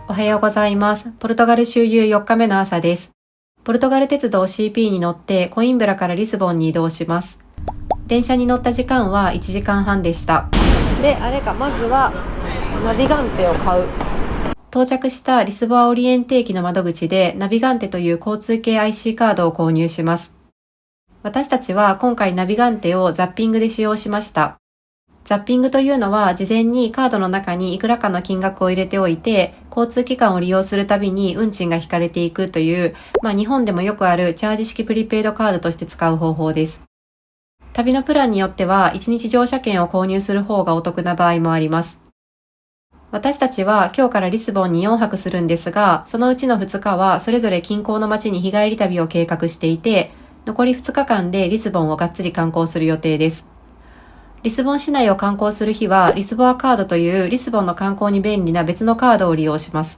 おはようございます。ポルトガル周遊4日目の朝です。ポルトガル鉄道 CP に乗ってコインブラからリスボンに移動します。電車に乗った時間は1時間半でした。で、まずはナビガンテを買う。到着したリスボアオリエンテ駅の窓口でナビガンテという交通系 IC カードを購入します。私たちは今回ナビガンテをザッピングで使用しました。ザッピングというのは事前にカードの中にいくらかの金額を入れておいて、交通機関を利用するたびに運賃が引かれていくという、日本でもよくあるチャージ式プリペイドカードとして使う方法です。旅のプランによっては1日乗車券を購入する方がお得な場合もあります。私たちは今日からリスボンに4泊するんですが、そのうちの2日はそれぞれ近郊の街に日帰り旅を計画していて、残り2日間でリスボンをがっつり観光する予定です。リスボン市内を観光する日はリスボアカードというリスボンの観光に便利な別のカードを利用します。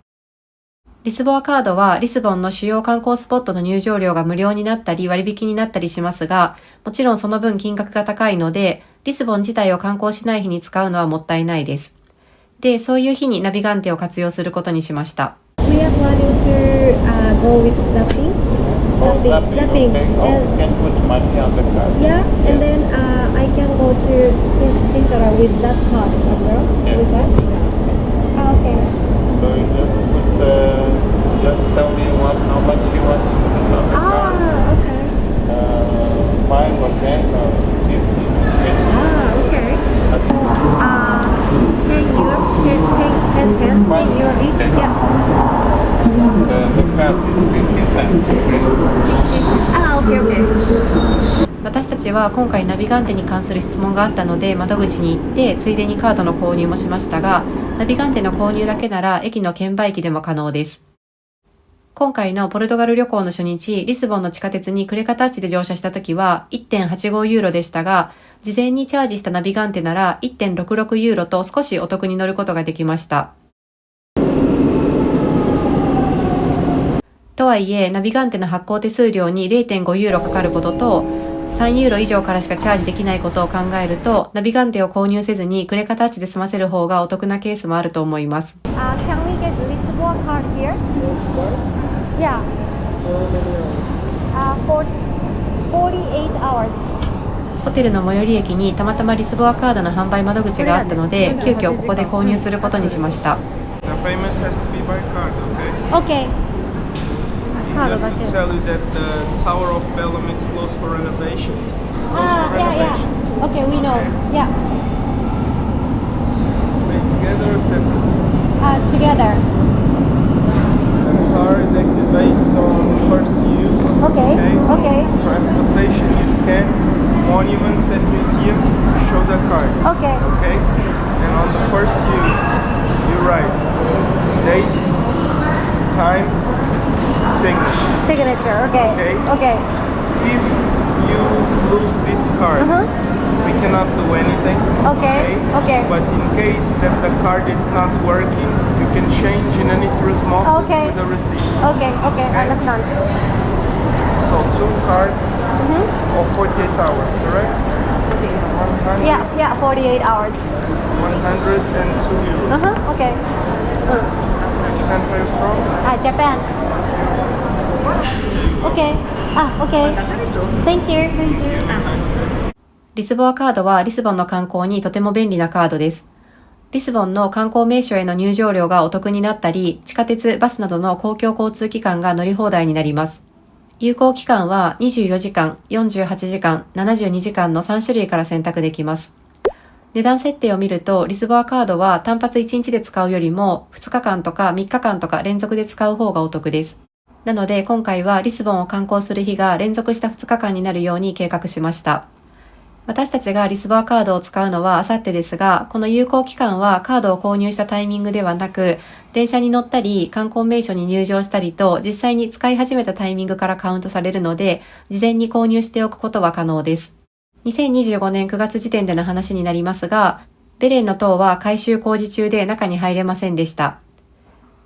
リスボアカードはリスボンの主要観光スポットの入場料が無料になったり割引になったりしますが、もちろんその分金額が高いので、リスボン自体を観光しない日に使うのはもったいないです。で、そういう日にナビガンテを活用することにしました。We are planning to go with zapping. Zapping. Can put money on the card. Yeah, and then I can go to Sintra with that card as well. Yeah. With that. Okay. So you just tell me how much you want to put on the card. Okay. 5 or 10 or 15. Okay. 10 euro, 10 euro each. Yeah. The card is 50 cents. Okay. 私たちは今回ナビガンテに関する質問があったので窓口に行ってついでにカードの購入もしましたが、ナビガンテの購入だけなら駅の券売機でも可能です。今回のポルトガル旅行の初日、リスボンの地下鉄にクレカタッチで乗車した時は 1.85 ユーロでしたが、事前にチャージしたナビガンテなら 1.66 ユーロと少しお得に乗ることができました。とはいえ、ナビガンテの発行手数料に 0.5 ユーロかかることと、3ユーロ以上からしかチャージできないことを考えると、ナビガンテを購入せずにクレカタッチで済ませる方がお得なケースもあると思います。Can we get Lisboa card here? Yeah. For 48 hours. ホテルの最寄り駅にたまたまリスボアカードの販売窓口があったので、急遽ここで購入することにしました。The payment has to be by card, okay? Okay. It's just to tell you that the Tower of Belém is closed for renovations. It's closed for renovations. Yeah. Okay, we know. Yeah. Pay together or separate? Together. The card activates on first use. Okay. Transportation, you scan. Monuments and museum, show the card. Okay. Okay? And on the first use, you write date, time, Signature. Okay. If you lose this card, we cannot do anything. Okay. But in case that the card is not working, you can change in any tourism office with the receipt. Okay. Understand. So 2 cards of 48 hours, correct? 100, Yeah. 48 hours. 102 euros. Okay. Which country are you from? Japan. Okay. Thank you. リスボアカードはリスボンの観光にとても便利なカードです。リスボンの観光名所への入場料がお得になったり、地下鉄、バスなどの公共交通機関が乗り放題になります。有効期間は24時間、48時間、72時間の3種類から選択できます。値段設定を見ると、リスボアカードは単発1日で使うよりも2日間とか3日間とか連続で使う方がお得です。なので今回はリスボンを観光する日が連続した2日間になるように計画しました。私たちがリスボアカードを使うのはあさってですが、この有効期間はカードを購入したタイミングではなく、電車に乗ったり観光名所に入場したりと実際に使い始めたタイミングからカウントされるので、事前に購入しておくことは可能です。2025年9月時点での話になりますが、ベレンの塔は改修工事中で中に入れませんでした。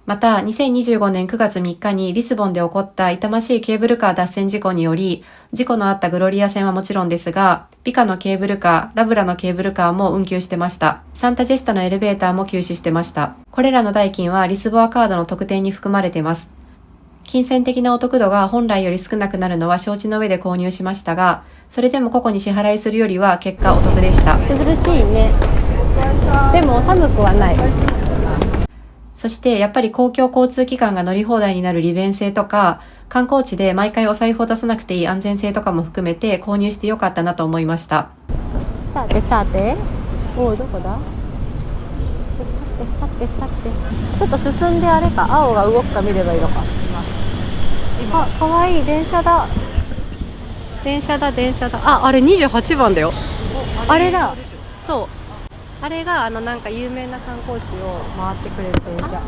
また、2025年9月3日にリスボンで起こった痛ましいケーブルカー脱線事故により、事故のあったグロリア線はもちろんですが、ビカのケーブルカー、ラブラのケーブルカーも運休してました。サンタジェスタのエレベーターも休止してました。これらの代金はリスボアカードの特典に含まれています。金銭的なお得度が本来より少なくなるのは承知の上で購入しましたが、それでも個々に支払いするよりは結果お得でした。涼しいね。でも寒くはない。そしてやっぱり公共交通機関が乗り放題になる利便性とか、観光地で毎回お財布を出さなくていい安全性とかも含めて購入してよかったなと思いました。さてさて、おうどこだ？さてさて。ちょっと進んであれか、青が動くか見ればいいのか。あ、かわいい電車だ。電車だ。あ、あれ28番だよ。あれだ。そう。あれがなんか有名な観光地を回ってくれる電車。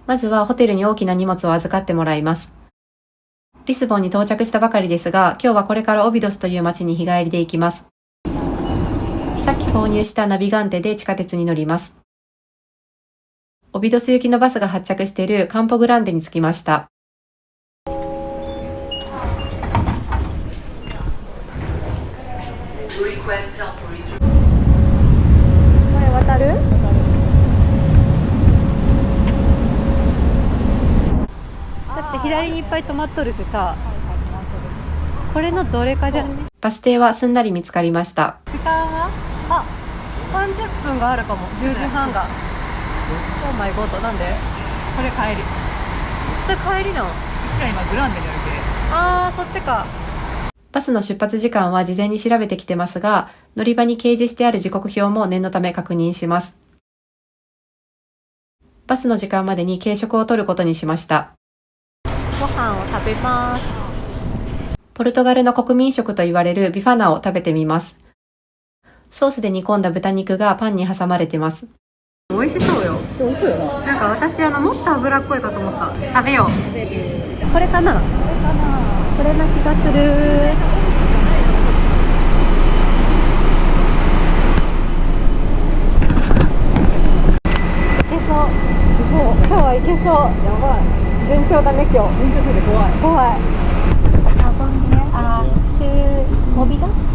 まずはホテルに大きな荷物を預かってもらいます。リスボンに到着したばかりですが、今日はこれからオビドスという街に日帰りで行きます。さっき購入したナビガンテで地下鉄に乗ります。オビドス行きのバスが発着しているカンポグランデに着きました。これ渡る？だって左にいっぱい止まっとるしさ。これのどれかじゃね？バス停はすんなり見つかりました。時間は？あ、30分があるかも。10時半が。オーマイゴッド、なんで？これ帰り。それ帰りなの？うちら今グランデにあるけ。あー、そっちか。バスの出発時間は事前に調べてきてますが、乗り場に掲示してある時刻表も念のため確認します。バスの時間までに軽食を取ることにしました。ご飯を食べます。ポルトガルの国民食と言われるビファナを食べてみます。ソースで煮込んだ豚肉がパンに挟まれてます。美味しそうよ。美味しいよな。なんか私もっと脂っこいかと思った。食べよう。これかな？これな気がする。いけそう。今日はいけそう。やばい。順調だね今日。順調すぎて怖い。怖い。モビダス？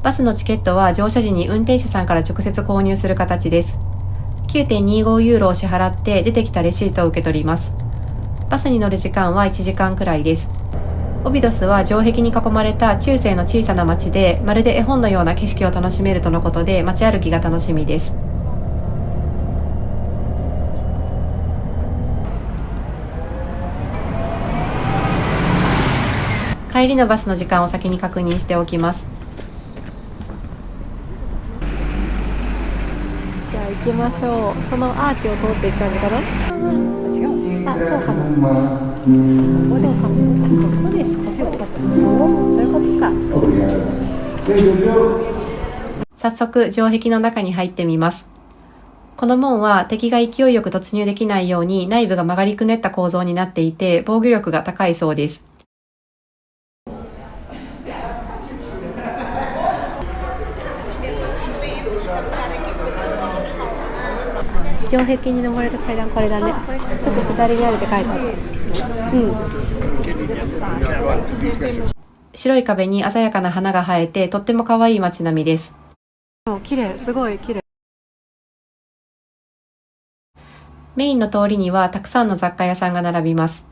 バスのチケットは乗車時に運転手さんから直接購入する形です。9.25 ユーロを支払って出てきたレシートを受け取ります。バスに乗る時間は1時間くらいです。オビドスは城壁に囲まれた中世の小さな町で、まるで絵本のような景色を楽しめるとのことで、街歩きが楽しみです。帰りのバスの時間を先に確認しておきます。じゃあ行きましょう。そのアーチを通っていったのかな？違う。あ、そうかも。そうかも。ここですか。そういうことか。早速城壁の中に入ってみます。この門は敵が勢いよく突入できないように内部が曲がりくねった構造になっていて、防御力が高いそうです。城壁に登れる階段、これだね。すぐ左にあるって書いてある。白い壁に鮮やかな花が生えて、とっても可愛い街並みです。綺麗、すごい綺麗。メインの通りにはたくさんの雑貨屋さんが並びます。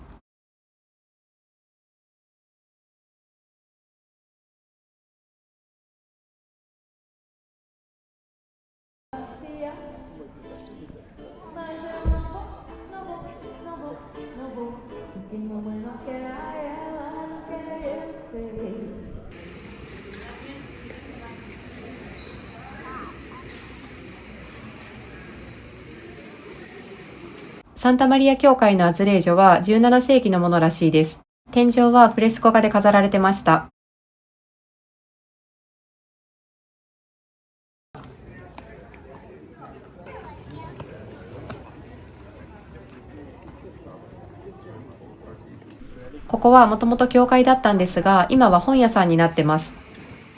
サンタマリア教会のアズレージョは17世紀のものらしいです。天井はフレスコ画で飾られてました。ここはもともと教会だったんですが、今は本屋さんになってます。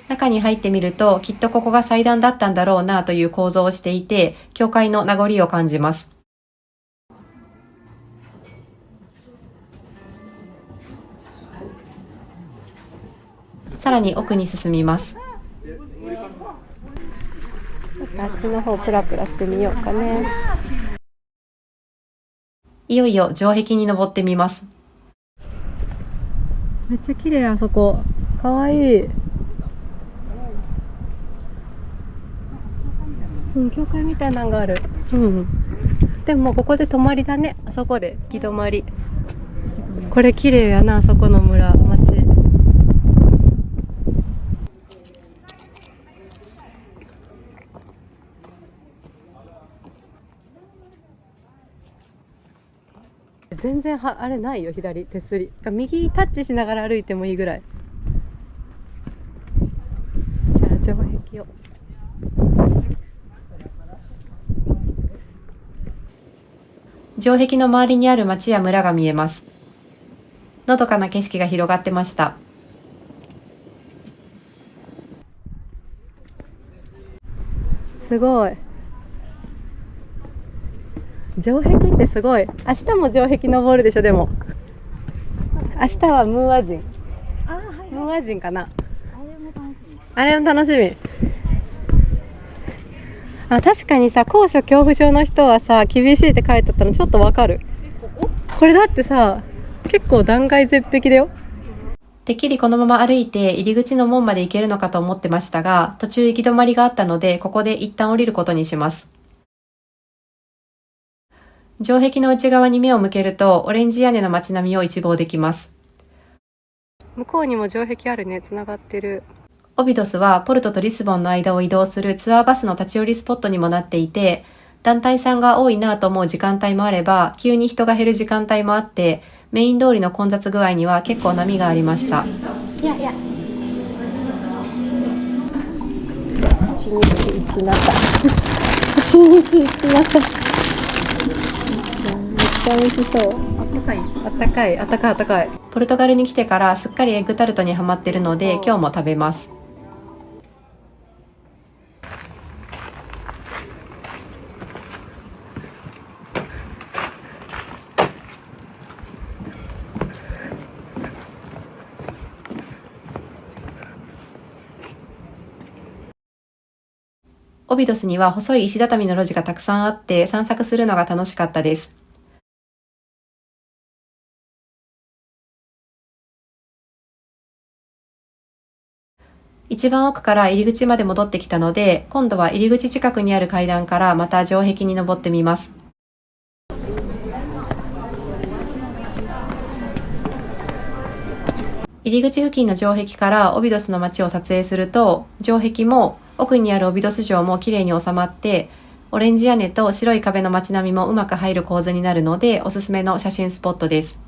中に入ってみると、きっとここが祭壇だったんだろうなという構造をしていて、教会の名残を感じます。さらに奥に進みます。あっちの方プラプラしてみようかね。いよいよ城壁に登ってみます。めっちゃ綺麗あそこ。かわいい。教会みたいなのがある。でもここで泊まりだね。あそこで行き止まり。これ綺麗やな、あそこの村、町。全然あれないよ、左手すり。右タッチしながら歩いてもいいぐらい。じゃあ城壁を。城壁の周りにある町や村が見えます。のどかな景色が広がってました。すごい。城壁ってすごい。明日も城壁登るでしょ。でも明日はムーア人。ムーア人かな。あれも楽しみ。確かにさ、高所恐怖症の人はさ、厳しいって書いてあったのちょっとわかる。これだってさ、結構断崖絶壁だよ。てっきりこのまま歩いて入り口の門まで行けるのかと思ってましたが、途中行き止まりがあったので、ここで一旦降りることにします。城壁の内側に目を向けると、オレンジ屋根の街並みを一望できます。向こうにも城壁あるね、つながってる。オビドスはポルトとリスボンの間を移動するツアーバスの立ち寄りスポットにもなっていて、団体さんが多いなと思う時間帯もあれば、急に人が減る時間帯もあって、メイン通りの混雑具合には結構波がありました。いや。1日1になった。1日1になった。めっちゃ美味しそう。あったかい。ポルトガルに来てからすっかりエッグタルトにハマってるので、今日も食べます。オビドスには細い石畳の路地がたくさんあって散策するのが楽しかったです。一番奥から入り口まで戻ってきたので、今度は入り口近くにある階段からまた城壁に登ってみます。入り口付近の城壁からオビドスの街を撮影すると、城壁も奥にあるオビドス城も綺麗に収まって、オレンジ屋根と白い壁の街並みもうまく入る構図になるので、おすすめの写真スポットです。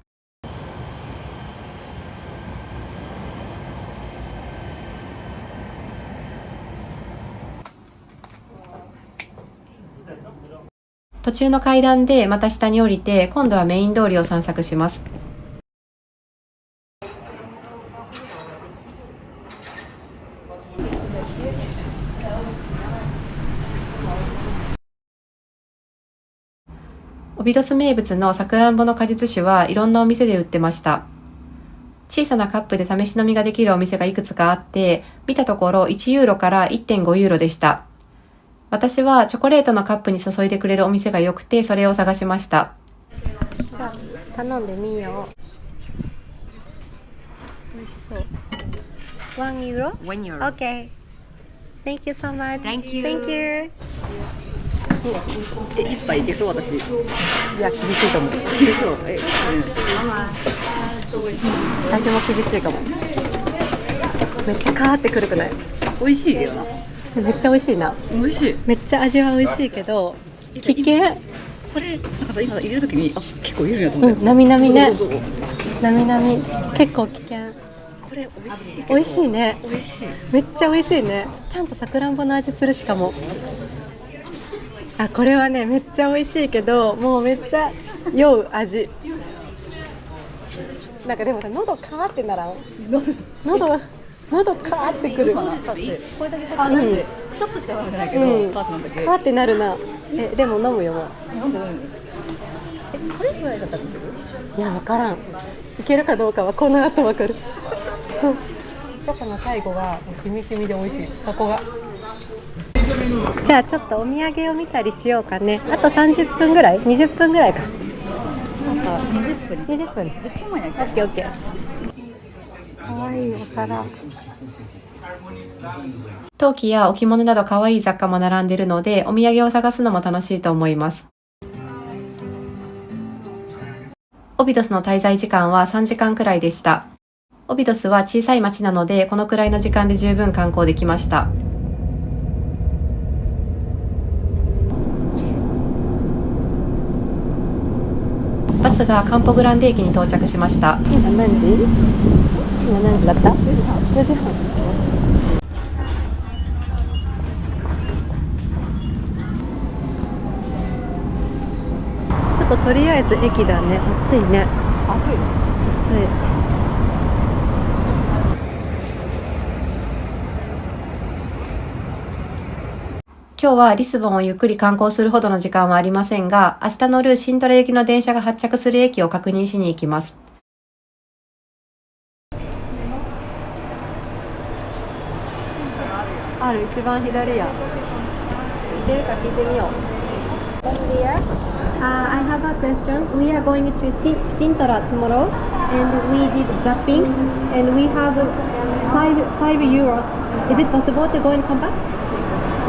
途中の階段でまた下に降りて、今度はメイン通りを散策します。オビドス名物のさくらんぼの果実酒はいろんなお店で売ってました。小さなカップで試し飲みができるお店がいくつかあって、見たところ1ユーロから 1.5 ユーロでした。私はチョコレートのカップに注いでくれるお店が良くて、それを探しました。じゃあ頼んでみよう。美味しそう。1ユーロ 1 euro. Okay. Thank you so much. Thank you. Thank you. 一杯いけそう私。いや、厳しいと思う。いけそう。私も厳しいかも。めっちゃカーってくるくない？美味しいよな。めっちゃ美味しいな。美味しい。めっちゃ味は美味しいけど、危険。これなんかさ今入れるときに結構入れるんやと思ったよ。なみなみね。どうなみなみ。結構危険。これ美味しい。美味しいね。美味しい。めっちゃ美味しいね。ちゃんとさくらんぼの味するしかも。これはねめっちゃ美味しいけど、もうめっちゃ酔う味。なんかでもさ、喉カーってならん？喉カーってくる。これだけカーってちょっとしか飲んでないけど、カーってなんだっけ？カーってなるな。でも飲むよもう。飲んでないの？これぐらいだったらいける？いや、わからん。いけるかどうかはこの後わかる。チョコの最後がしみしみで美味しい。そこが。じゃあちょっとお土産を見たりしようかね。あと30分ぐらい？20分ぐらいか。あと20分。20分。10分前にオッケーオッケー。かわいいお皿。陶器や置物など可愛い雑貨も並んでいるので、お土産を探すのも楽しいと思います。オビドスの滞在時間は3時間くらいでした。オビドスは小さい町なので、このくらいの時間で十分観光できました。バスがカンポグランデ駅に到着しました。今何時？今何時だった？4時半。ちょっととりあえず駅だね。暑いね。暑い。今日はリスボンをゆっくり観光するほどの時間はありませんが、明日乗るシントラ行きの電車が発着する駅を確認しに行きます。ある、一番左や。聞いてるか聞いてみよう。I have a question. We are going to Sintora tomorrow, and we did zapping, and we have five euros. Is it possible to go and come back?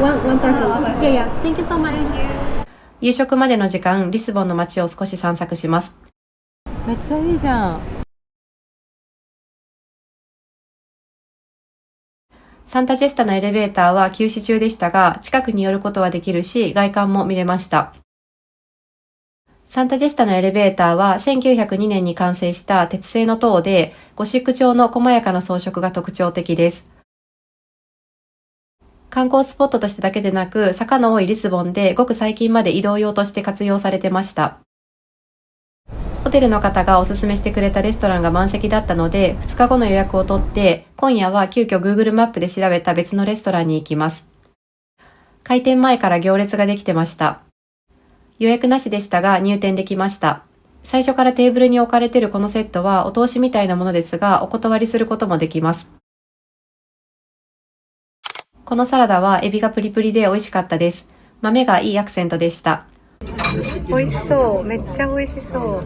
One person. Yeah. Thank you so much. 夕食までの時間、リスボンの街を少し散策します。めっちゃいいじゃん。サンタジェスタのエレベーターは休止中でしたが、近くに寄ることはできるし、外観も見れました。サンタジェスタのエレベーターは1902年に完成した鉄製の塔で、ゴシック調の細やかな装飾が特徴的です。観光スポットとしてだけでなく、坂の多いリスボンでごく最近まで移動用として活用されてました。ホテルの方がおすすめしてくれたレストランが満席だったので、2日後の予約を取って、今夜は急遽 Google マップで調べた別のレストランに行きます。開店前から行列ができてました。予約なしでしたが入店できました。最初からテーブルに置かれているこのセットはお通しみたいなものですが、お断りすることもできます。このサラダはエビがプリプリで美味しかったです。豆がいいアクセントでした。美味しそう。めっちゃ美味しそう。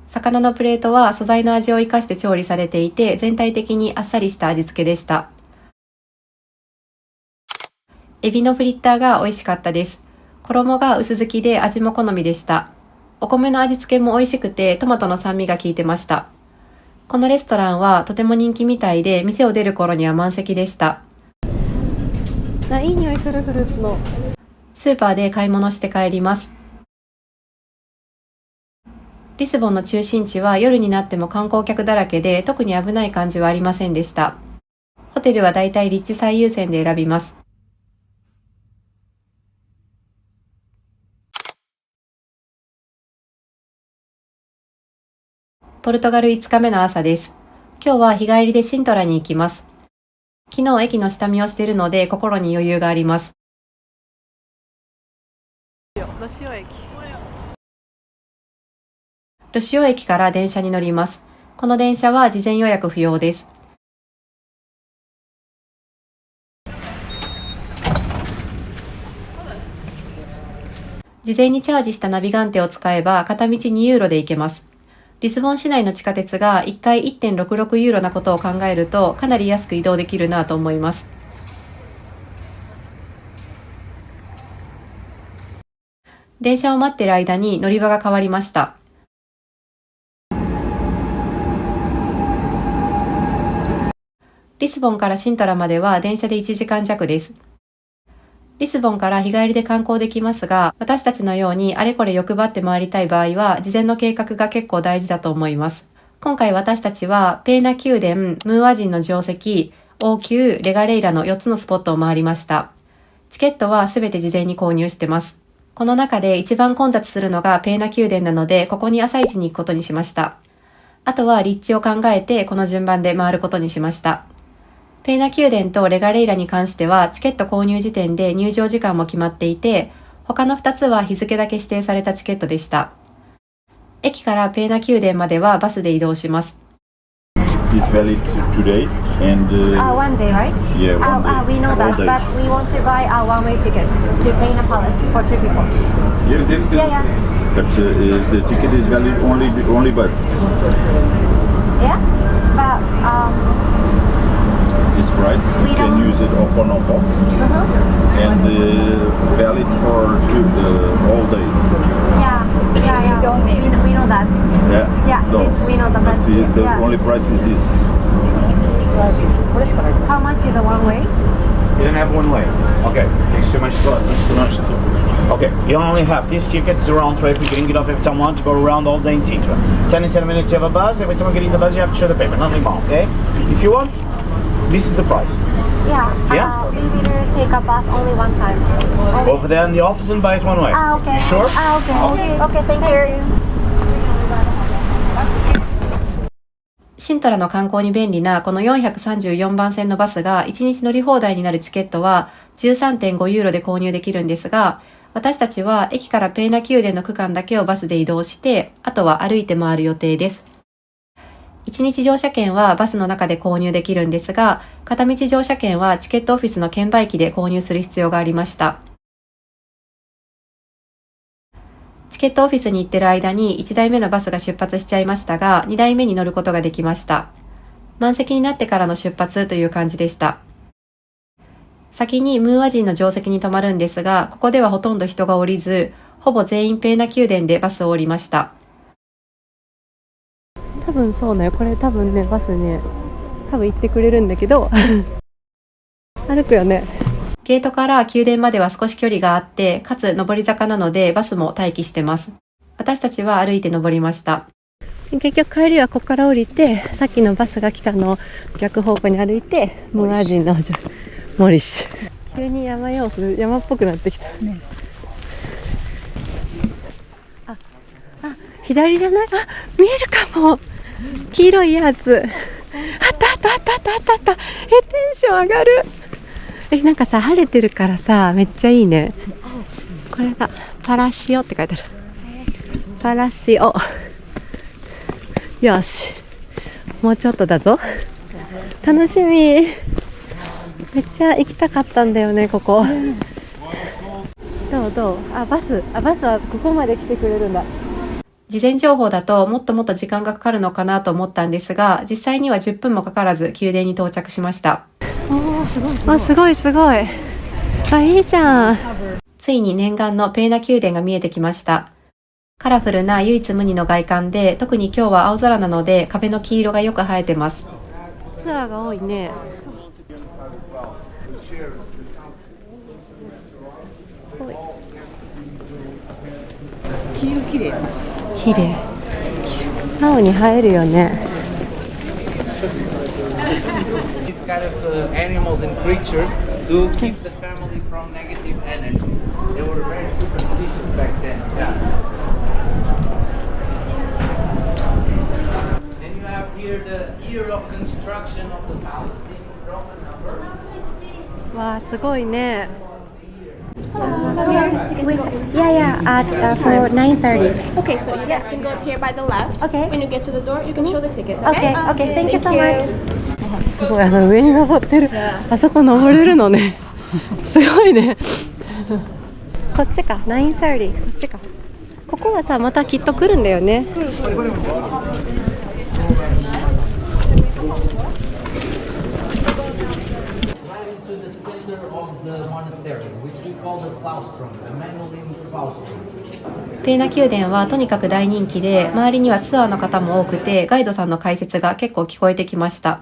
魚のプレートは素材の味を生かして調理されていて、全体的にあっさりした味付けでした。エビのフリッターが美味しかったです。衣が薄付きで味も好みでした。お米の味付けも美味しくて、トマトの酸味が効いてました。このレストランはとても人気みたいで、店を出る頃には満席でした。いい匂いするフルーツの。スーパーで買い物して帰ります。リスボンの中心地は夜になっても観光客だらけで、特に危ない感じはありませんでした。ホテルはだいたい立地最優先で選びます。ポルトガル5日目の朝です。今日は日帰りでシントラに行きます。昨日駅の下見をしているので心に余裕があります。ロシオ駅。ロシオ駅から電車に乗ります。この電車は事前予約不要です。事前にチャージしたナビガンテを使えば片道2ユーロで行けます。リスボン市内の地下鉄が1回 1.66 ユーロなことを考えるとかなり安く移動できるなと思います。電車を待っている間に乗り場が変わりました。リスボンからシントラまでは電車で1時間弱です。リスボンから日帰りで観光できますが、私たちのようにあれこれ欲張って回りたい場合は、事前の計画が結構大事だと思います。今回私たちは、ペーナ宮殿、ムーア人の城跡、王宮、レガレイラの4つのスポットを回りました。チケットはすべて事前に購入してます。この中で一番混雑するのがペーナ宮殿なので、ここに朝一に行くことにしました。あとは立地を考えてこの順番で回ることにしました。ペーナ宮殿とレガレイラに関してはチケット購入時点で入場時間も決まっていて、他の2つは日付だけ指定されたチケットでした。駅からペーナ宮殿まではバスで移動します。It's valid today and one day, right? yeah, one day. We know that, All day. but we want to buy a one-way ticket to Peina Palace for 2 people. Yeah, but the ticket is valid only bus. Yeah, but This price We you can don't- use it up on off and valid for all day. yeah. We know that. Yeah, No, we know the but bus. the Yeah. only price is this. これしかないと思う。 How much is the one way? You don't have one way. Okay, thanks so much. Okay, you only have these tickets around trip. You can get off every time you want to go around all day in Sintra. 10 in 10 minutes you have a bus. Every time you get in the bus you have to show the paper. Nothing more, okay? If you want, this is the price. Yeah. Yeah? We will take a bus only one time. Go over there in the office and buy it one way. Okay. You sure? Okay. Okay, thank you. シントラの観光に便利なこの434番線のバスが1日乗り放題になるチケットは 13.5 ユーロで購入できるんですが、私たちは駅からペーナ宮殿の区間だけをバスで移動して、あとは歩いて回る予定です。1日乗車券はバスの中で購入できるんですが、片道乗車券はチケットオフィスの券売機で購入する必要がありました。チケットオフィスに行ってる間に1台目のバスが出発しちゃいましたが、2台目に乗ることができました。満席になってからの出発という感じでした。先にムーア人の乗席に停まるんですが、ここではほとんど人が降りず、ほぼ全員ペーナ宮殿でバスを降りました。多分そうね、これ多分ね、バスね、多分行ってくれるんだけど歩くよね。ゲートから宮殿までは少し距離があって、かつ上り坂なのでバスも待機してます。私たちは歩いて登りました。結局帰りはここから降りて、さっきのバスが来たのを逆方向に歩いて、ムーア人のモリッシュ。急に山様子、山っぽくなってきた。ね、あ、左じゃない？あ、見えるかも。黄色いやつ。あった。テンション上がる。なんかさ、晴れてるからさ、めっちゃいいね。これだ、パラシオって書いてある。パラシオ。よし、もうちょっとだぞ。楽しみ。めっちゃ行きたかったんだよね、ここ。どう？バスはここまで来てくれるんだ。事前情報だともっと時間がかかるのかなと思ったんですが、実際には10分もかからず宮殿に到着しました。すごい。いいじゃん。ついに念願のペーナ宮殿が見えてきました。カラフルな唯一無二の外観で、特に今日は青空なので壁の黄色がよく映えてます。ツアーが多いね。すごい。黄色綺麗。綺麗。青に映えるよね。These kind of animals and creatures to keep the family from negative energies. They were very superstitious back then. Yeah. Then you have here the year of construction of the palace in Roman numbers. わあ、すごいね。Yeah, for 9:30. Okay, so you guys can go up here by the left. Okay. When you get to the door, you can show the tickets. Okay. Okay, thank you so much. すごい、上に登ってる。あそこ登れるのね。すごいね。こっちか、9:30。こっちか。ここはさ、またきっと来るんだよね。ペーナ宮殿はとにかく大人気で、周りにはツアーの方も多くて、ガイドさんの解説が結構聞こえてきました。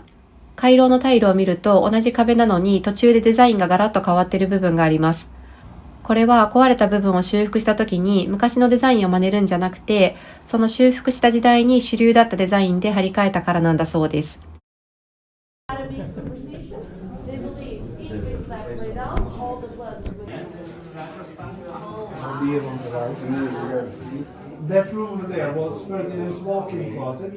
回廊のタイルを見ると同じ壁なのに途中でデザインがガラッと変わっている部分があります。これは壊れた部分を修復した時に昔のデザインを真似るんじゃなくて、その修復した時代に主流だったデザインで張り替えたからなんだそうです。That room over there was Ferdinand's walk-in closet.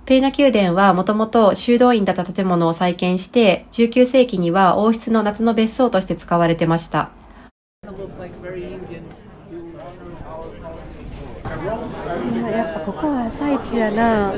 ペーナ宮殿はもともと修道院だった建物を再建して、19世紀には王室の夏の別荘として使われてました。やっぱここは朝市やな。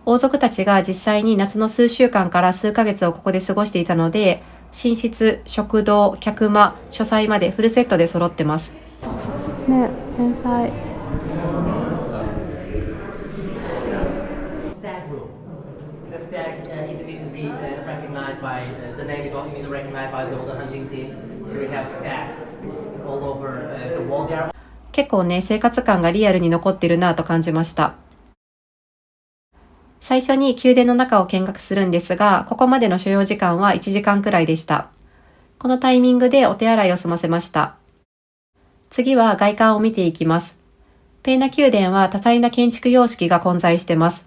王族たちが実際に夏の数週間から数ヶ月をここで過ごしていたので、寝室、食堂、客間、書斎までフルセットで揃ってます。ね、繊細。結構ね、生活感がリアルに残ってるなぁと感じました。最初に宮殿の中を見学するんですが、ここまでの所要時間は1時間くらいでした。このタイミングでお手洗いを済ませました。次は外観を見ていきます。ペーナ宮殿は多彩な建築様式が混在してます。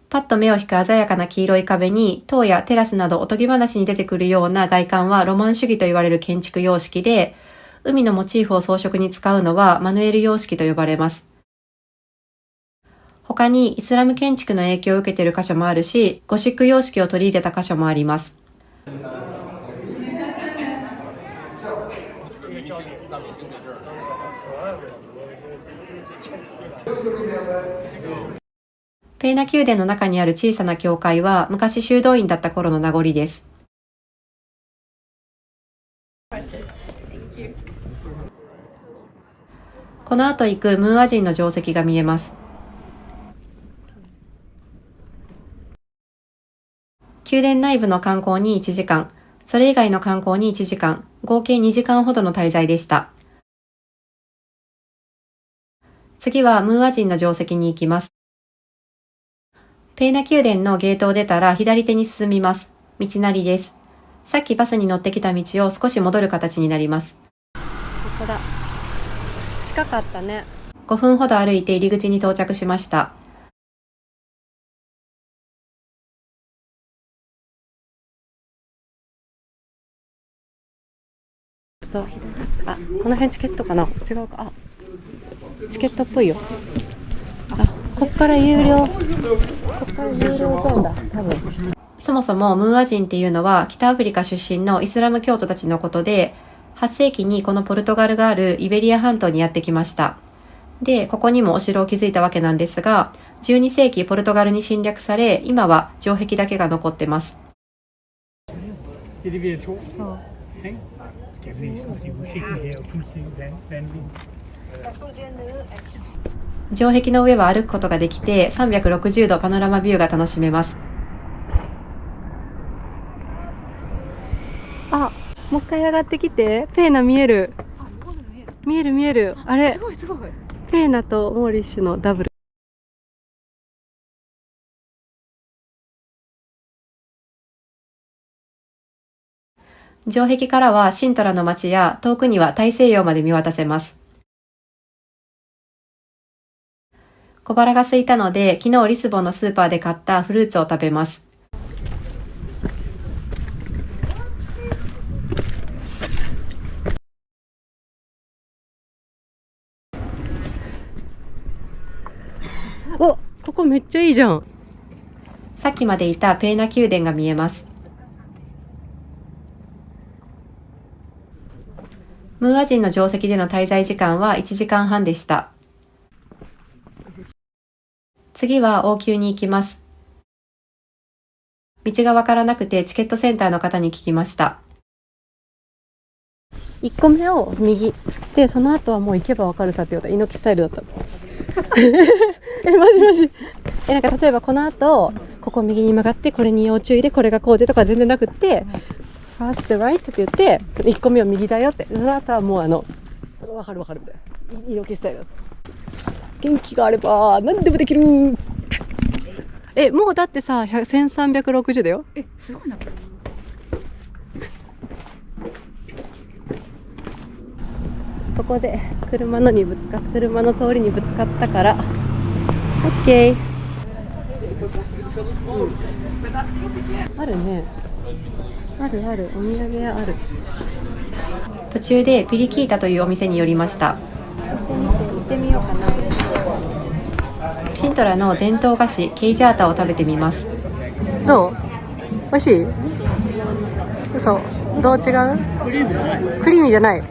パッと目を引く鮮やかな黄色い壁に塔やテラスなどおとぎ話に出てくるような外観はロマン主義と言われる建築様式で、海のモチーフを装飾に使うのはマヌエル様式と呼ばれます。他にイスラム建築の影響を受けている箇所もあるし、ゴシック様式を取り入れた箇所もあります。ペーナ宮殿の中にある小さな教会は昔修道院だった頃の名残です。この後行くムーア人の城跡が見えます。宮殿内部の観光に1時間、それ以外の観光に1時間、合計2時間ほどの滞在でした。次はムーア人の城跡に行きます。ペーナ宮殿のゲートを出たら左手に進みます。道なりです。さっきバスに乗ってきた道を少し戻る形になります。ここだ。近かったね。5分ほど歩いて入り口に到着しました。あ、この辺チケットかな？違うか。あ、チケットっぽいよ。あ、こっから有料。こっから有料ゾーンだ、多分。そもそもムーア人っていうのは北アフリカ出身のイスラム教徒たちのことで、8世紀にこのポルトガルがあるイベリア半島にやってきました。で、ここにもお城を築いたわけなんですが、12世紀ポルトガルに侵略され、今は城壁だけが残ってます。城壁の上は歩くことができて、360度パノラマビューが楽しめます。あ、もう一回上がってきて。ペーナ見える。見える見える。あれ、ペーナとモーリッシュのダブル。城壁からはシントラの街や遠くには大西洋まで見渡せます。小腹が空いたので、昨日リスボンのスーパーで買ったフルーツを食べます。お、ここめっちゃいいじゃん。さっきまでいたペーナ宮殿が見えます。ムーア人の城跡での滞在時間は1時間半でした。次は王宮に行きます。道がわからなくてチケットセンターの方に聞きました。1個目を右で、その後はもう行けばわかるさって言われた。猪木スタイルだったマジマジなんか例えばこの後ここ右に曲がってこれに要注意でこれがこうでとか全然なくって、ファーストライトって言って1個目は右だよって、その後はもうわかるわかるみたいな猪木スタイルだった。元気があれば何でもできる。もうだってさ1360だよ。すごいな。ここで車の通りにぶつかったから。OK。あるね。ある、お土産屋ある。途中でピリキータというお店に寄りました。行ってみようかな。シントラの伝統菓子ケイジャータを食べてみます。どう？美味しい？嘘。どう違う？クリーミーじゃない。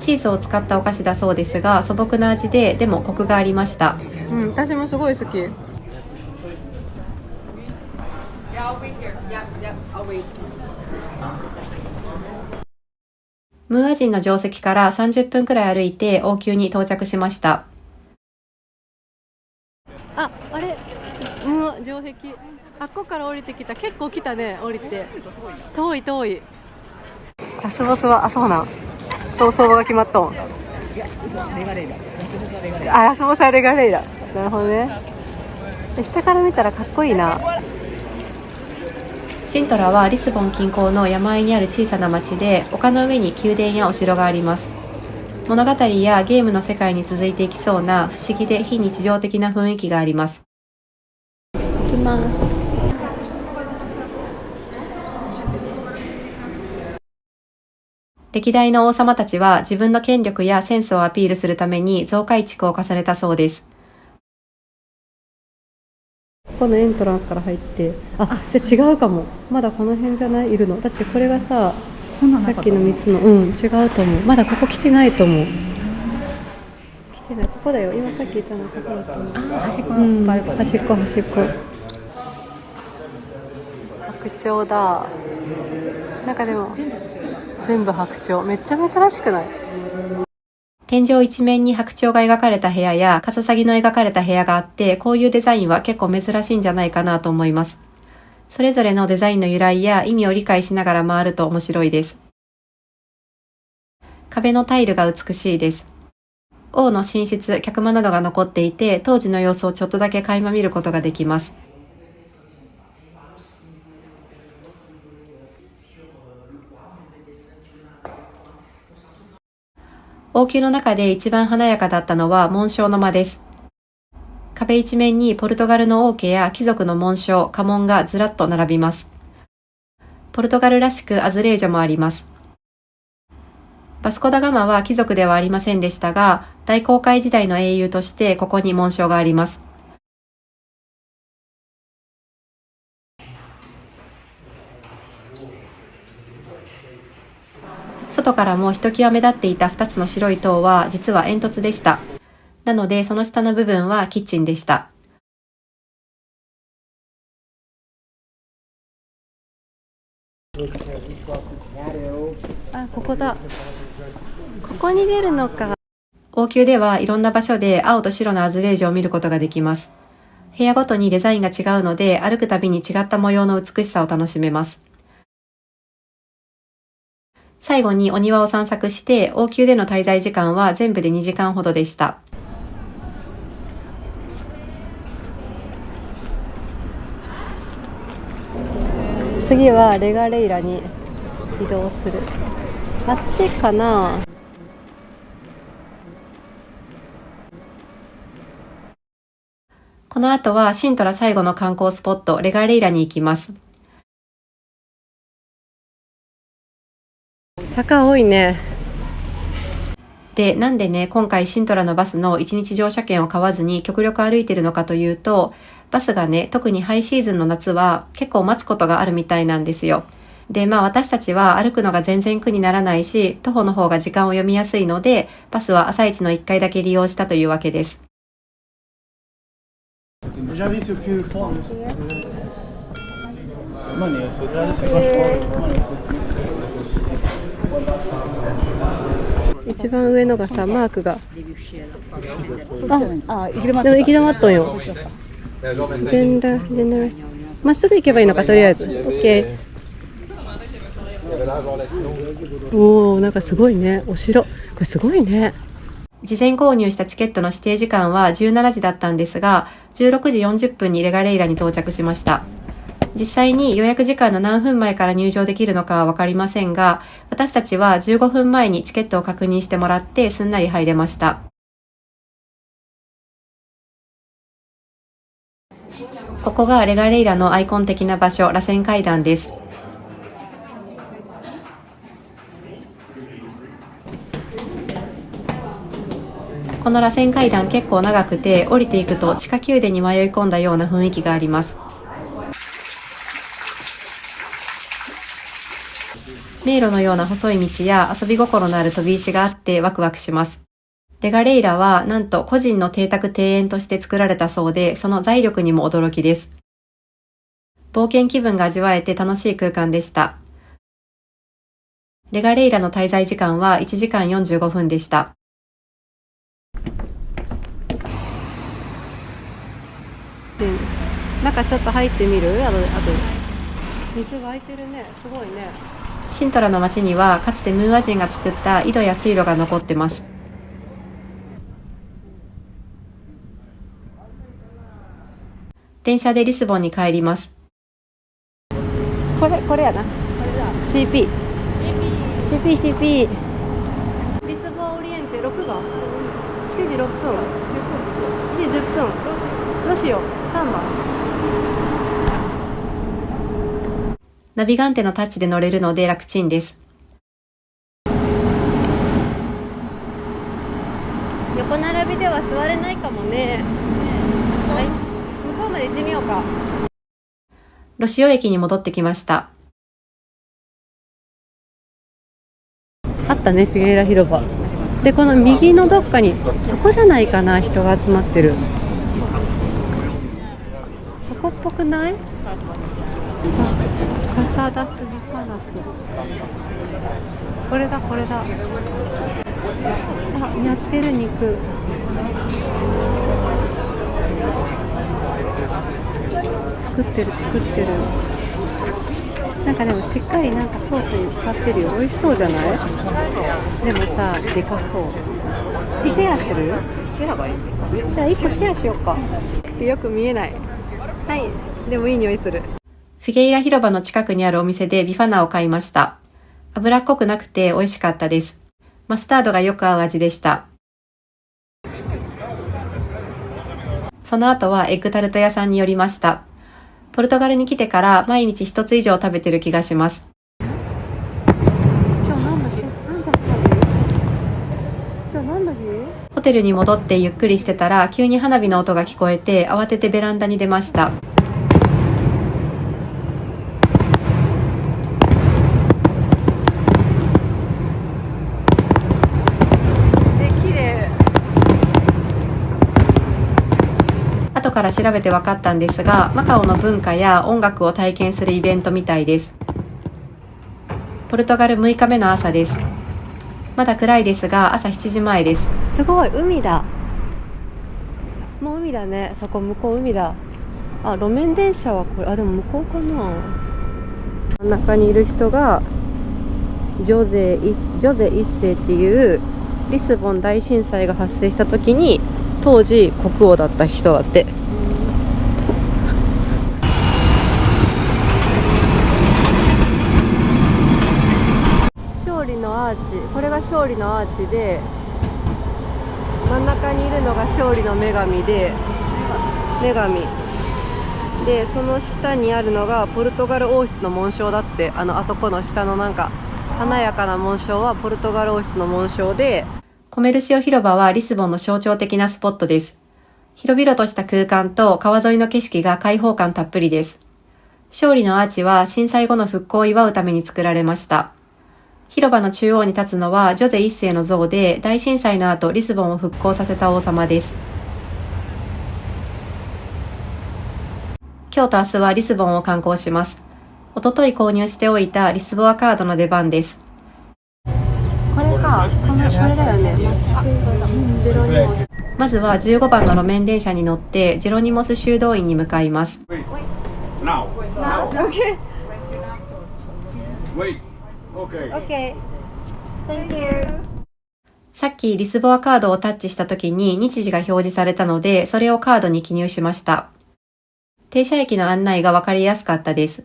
チーズを使ったお菓子だそうですが、素朴な味で、でもコクがありました。私もすごい好き。ムーア人の定石から30分くらい歩いて王宮に到着しました。あれ、城壁。あっこから降りてきた。結構来たね、降りて。遠い。ラスボスは、そうなん。そう相場が決まったもん。ラスボスはレガレイラ。なるほどね。下から見たらかっこいいな。シントラはリスボン近郊の山あいにある小さな町で、丘の上に宮殿やお城があります。物語やゲームの世界に続いていきそうな不思議で非日常的な雰囲気があります。行きます。歴代の王様たちは自分の権力やセンスをアピールするために増改築を重ねたそうです。このエントランスから入って、じゃあ違うかも。まだこの辺じゃない？いるの。だってこれがさ、さっきの3つの、違うと思う。まだここ来てないと思う。来てない。ここだよ。今さっき言ったのここだと思う。端っこのバルコニー。端っこ。白鳥だ。なんかでも全部白鳥。めっちゃ珍しくない？天井一面に白鳥が描かれた部屋やカササギの描かれた部屋があって、こういうデザインは結構珍しいんじゃないかなと思います。それぞれのデザインの由来や意味を理解しながら回ると面白いです。壁のタイルが美しいです。王の寝室、客間などが残っていて、当時の様子をちょっとだけ垣間見ることができます。王宮の中で一番華やかだったのは紋章の間です。壁一面にポルトガルの王家や貴族の紋章、家紋がずらっと並びます。ポルトガルらしくアズレージョもあります。バスコ・ダ・ガマは貴族ではありませんでしたが、大航海時代の英雄としてここに紋章があります。外からもひときわ目立っていた2つの白い塔は実は煙突でした。なのでその下の部分はキッチンでした。ここだ。ここに出るのか。王宮ではいろんな場所で青と白のアズレージュを見ることができます。部屋ごとにデザインが違うので、歩くたびに違った模様の美しさを楽しめます。最後にお庭を散策して、王宮での滞在時間は全部で2時間ほどでした。次はレガレイラに移動する。あっちかな。この後はシントラ最後の観光スポット、レガレイラに行きます。坂多いね。で、なんでね、今回シントラのバスの1日乗車券を買わずに極力歩いてるのかというと、バスがね、特にハイシーズンの夏は結構待つことがあるみたいなんですよ。で、私たちは歩くのが全然苦にならないし、徒歩の方が時間を読みやすいので、バスは朝一の1回だけ利用したというわけです。一番上のがさ、マークがでも行き止まっとんよ。ジェンダーまっすぐ行けばいいのか、とりあえず。 OK。 おー、なんかすごいね、お城。これすごいね。事前購入したチケットの指定時間は17時だったんですが、16時40分にレガレイラに到着しました。実際に予約時間の何分前から入場できるのかはわかりませんが、私たちは15分前にチケットを確認してもらってすんなり入れました。ここがレガレイラのアイコン的な場所、螺旋階段です。この螺旋階段結構長くて、降りていくと地下宮殿に迷い込んだような雰囲気があります。迷路のような細い道や遊び心のある飛び石があってワクワクします。レガレイラはなんと個人の邸宅庭園として作られたそうで、その財力にも驚きです。冒険気分が味わえて楽しい空間でした。レガレイラの滞在時間は1時間45分でした。中ちょっと入ってみる？あと水が開いてるね。すごいね。シントラの町にはかつてムーア人が作った井戸や水路が残ってます。電車でリスボンに帰ります。これやな。CP。CP。リスボンオリエンテ6番。7時6分。7時10分。ロシオ3番。ナビガンテのタッチで乗れるので楽ちんです。横並びでは座れないかもね。はい。向こうまで行ってみようか。ロシオ駅に戻ってきました。あったね、フィゲイラ広場。で、この右のどっかに、そこじゃないかな、人が集まってる。そこっぽくない？カサダスビパラス。これだ。あ、やってる肉。作ってる。なんかでもしっかりなんかソースに使ってるよ。美味しそうじゃない？でもさ、でかそう。シェアする？シェアがいい。じゃあ1個シェアしようか。よく見えない。はい、でもいい匂いする。フィゲイラ広場の近くにあるお店でビファナを買いました。脂っこくなくて美味しかったです。マスタードがよく合う味でした。その後はエッグタルト屋さんに寄りました。ポルトガルに来てから毎日一つ以上食べてる気がします。今日何の日？何の日？ホテルに戻ってゆっくりしてたら急に花火の音が聞こえて慌ててベランダに出ました。後から調べて分かったんですが、マカオの文化や音楽を体験するイベントみたいです。ポルトガル6日目の朝です。まだ暗いですが朝7時前です。すごい、海だ。もう海だね。そこ向こう海だ。あ、路面電車はこれ、でも向こうかな。真ん中にいる人がジョゼ一世っていうリスボン大震災が発生した時に当時国王だった人だって。勝利のアーチ、これが勝利のアーチで、真ん中にいるのが勝利の女神で、でその下にあるのがポルトガル王室の紋章だって。あそこの下のなんか華やかな紋章はポルトガル王室の紋章で。コメルシオ広場はリスボンの象徴的なスポットです。広々とした空間と川沿いの景色が開放感たっぷりです。勝利のアーチは震災後の復興を祝うために作られました。広場の中央に立つのはジョゼ一世の像で、大震災の後リスボンを復興させた王様です。今日と明日はリスボンを観光します。おととい購入しておいたリスボアカードの出番です。これか、これだよね。ジェロニモス。まずは15番の路面電車に乗ってジェロニモス修道院に向かいます。さっきリスボアカードをタッチした時に日時が表示されたので、それをカードに記入しました。停車駅の案内がわかりやすかったです。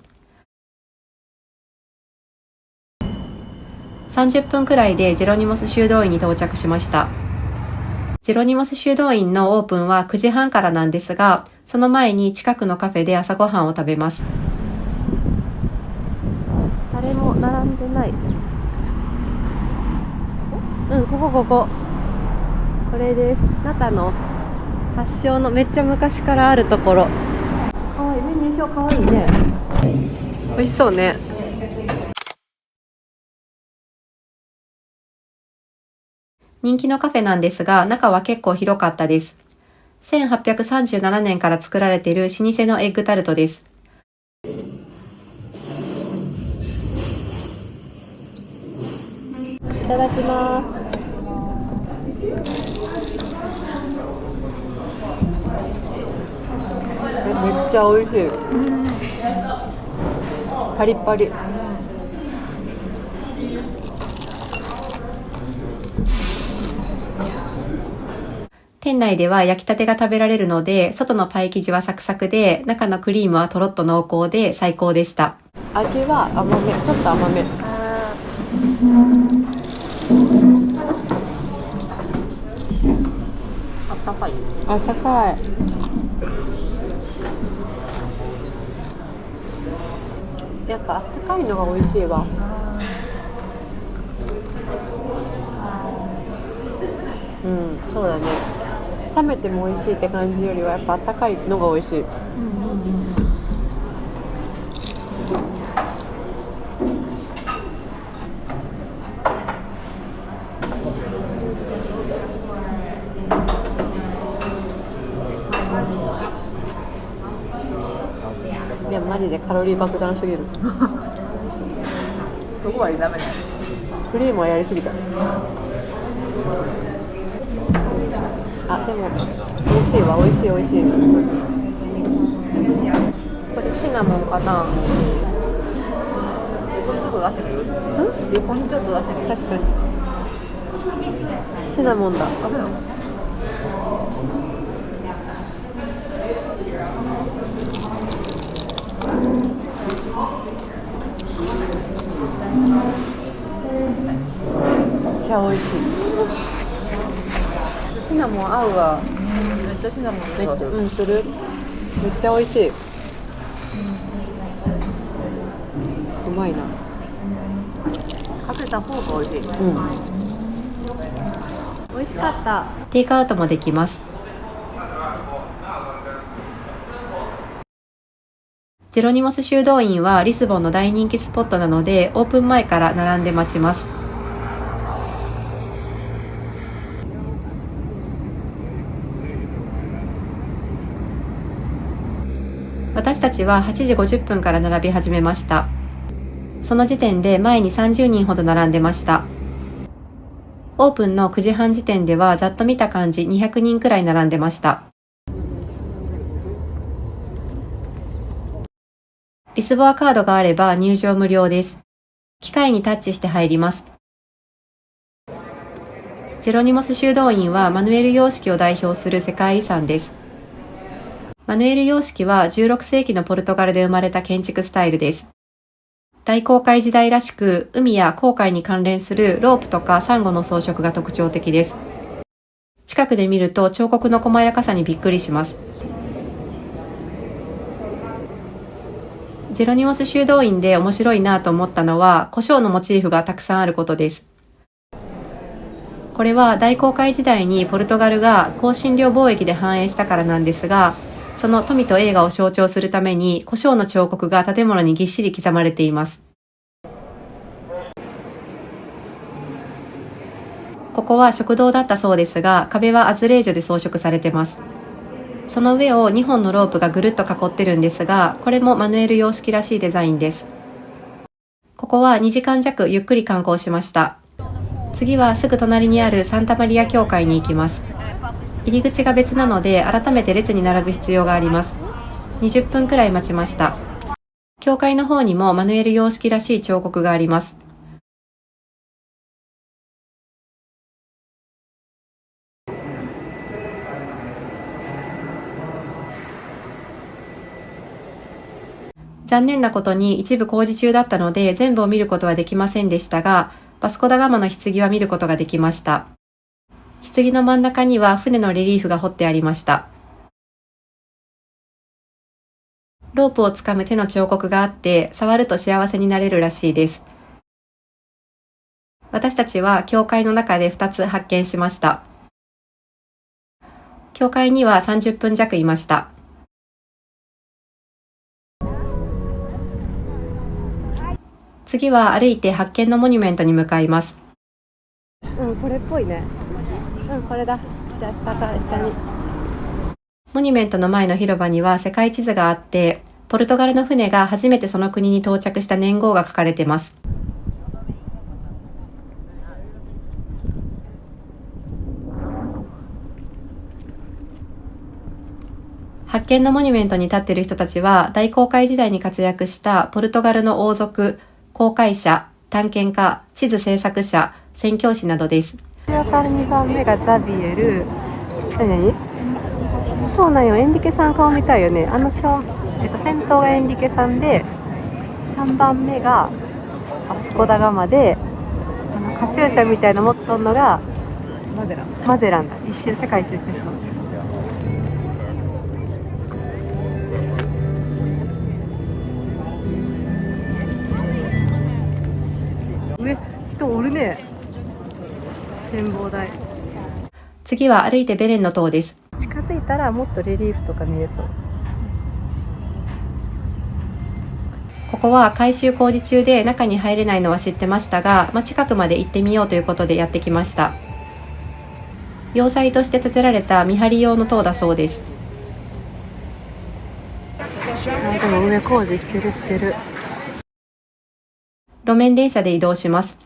30分くらいでジェロニモス修道院に到着しました。ジェロニモス修道院のオープンは9時半からなんですが、その前に近くのカフェで朝ごはんを食べます。誰も並んでない。これです。ナタの発祥のめっちゃ昔からあるところ。かわいい、メニュー表かわいいね。美味しそうね。人気のカフェなんですが、中は結構広かったです。1837年から作られている老舗のエッグタルトです。いただきます。めっちゃ美味しい。パリパリ。店内では焼きたてが食べられるので、外のパイ生地はサクサクで、中のクリームはとろっと濃厚で最高でした。味は甘め、ちょっと甘め。あったかい。あったかい。やっぱあったかいのが美味しいわ。うん、そうだね。冷めても美味しいって感じよりはやっぱあったかいのが美味しい。いやマジでカロリー爆弾すぎる。そこはダメだ。クリームはやりすぎた。あ、でも美味しいわ、美味しい美味しい。これシナモンかな。横にちょっと出してみる？横にちょっと出してみる？確かに。シナモンだ。めっちゃ美味しい。シナモン合うわ。めっちゃシナモンする。うんする。めっちゃ美味しい。うまいな。かけた方が美味しい。美味しかった。テイクアウトもできます。ジェロニモス修道院はリスボンの大人気スポットなので、オープン前から並んで待ちます。私たちは8時50分から並び始めました。その時点で前に30人ほど並んでました。オープンの9時半時点ではざっと見た感じ200人くらい並んでました。リスボアカードがあれば入場無料です。機械にタッチして入ります。ジェロニモス修道院はマヌエル様式を代表する世界遺産です。マヌエル様式は16世紀のポルトガルで生まれた建築スタイルです。大航海時代らしく、海や航海に関連するロープとかサンゴの装飾が特徴的です。近くで見ると彫刻の細やかさにびっくりします。ジェロニモス修道院で面白いなと思ったのは、胡椒のモチーフがたくさんあることです。これは大航海時代にポルトガルが香辛料貿易で繁栄したからなんですが、その富と栄華を象徴するために胡椒の彫刻が建物にぎっしり刻まれています。ここは食堂だったそうですが、壁はアズレージュで装飾されてます。その上を2本のロープがぐるっと囲ってるんですが、これもマヌエル様式らしいデザインです。ここは2時間弱ゆっくり観光しました。次はすぐ隣にあるサンタマリア教会に行きます。入り口が別なので改めて列に並ぶ必要があります。20分くらい待ちました。教会の方にもマヌエル様式らしい彫刻があります。残念なことに一部工事中だったので全部を見ることはできませんでしたが、バスコダガマの棺は見ることができました。棺の真ん中には船のレリーフが彫ってありました。ロープをつかむ手の彫刻があって、触ると幸せになれるらしいです。私たちは教会の中で2つ発見しました。教会には30分弱いました。次は歩いて発見のモニュメントに向かいます。これっぽいね。これだ。じゃあ下から下に。モニュメントの前の広場には世界地図があって、ポルトガルの船が初めてその国に到着した年号が書かれています。発見のモニュメントに立っている人たちは、大航海時代に活躍したポルトガルの王族、航海者、探検家、地図制作者、宣教師などです。2番目がザビエル。何？そうなんよ。エンリケさん顔見たいよね。先頭がエンリケさんで、3番目がバスコダガマで、カチューシャみたいな持っとんのがマゼランだ。世界一周してる人。人おるね。展望台。次は歩いてベレンの塔です。近づいたらもっとレリーフとか見えそう。ここは改修工事中で中に入れないのは知ってましたが、近くまで行ってみようということでやってきました。要塞として建てられた見張り用の塔だそうです。でも上工事してる。路面電車で移動します。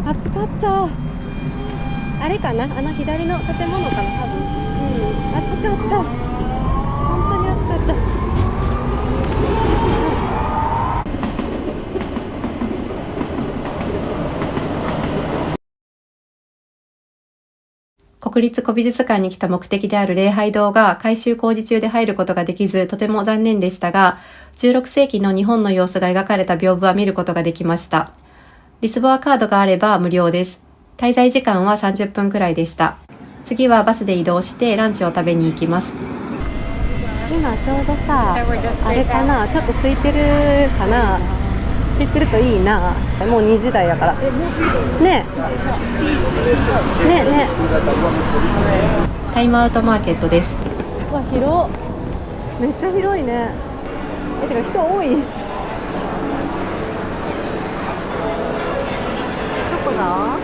暑かった。あれかな、左の建物かな、多分。暑かった。本当に暑かった。国立古美術館に来た目的である礼拝堂が改修工事中で入ることができず、とても残念でしたが、16世紀の日本の様子が描かれた屏風は見ることができました。リスボアカードがあれば無料です。滞在時間は30分くらいでした。次はバスで移動してランチを食べに行きます。今ちょうどさ、あれかな、ちょっと空いてるかな。空いてるといいな。もう2時台やから。ねタイムアウトマーケットです。うわ、広。めっちゃ広いね。てか人多い。どこだ？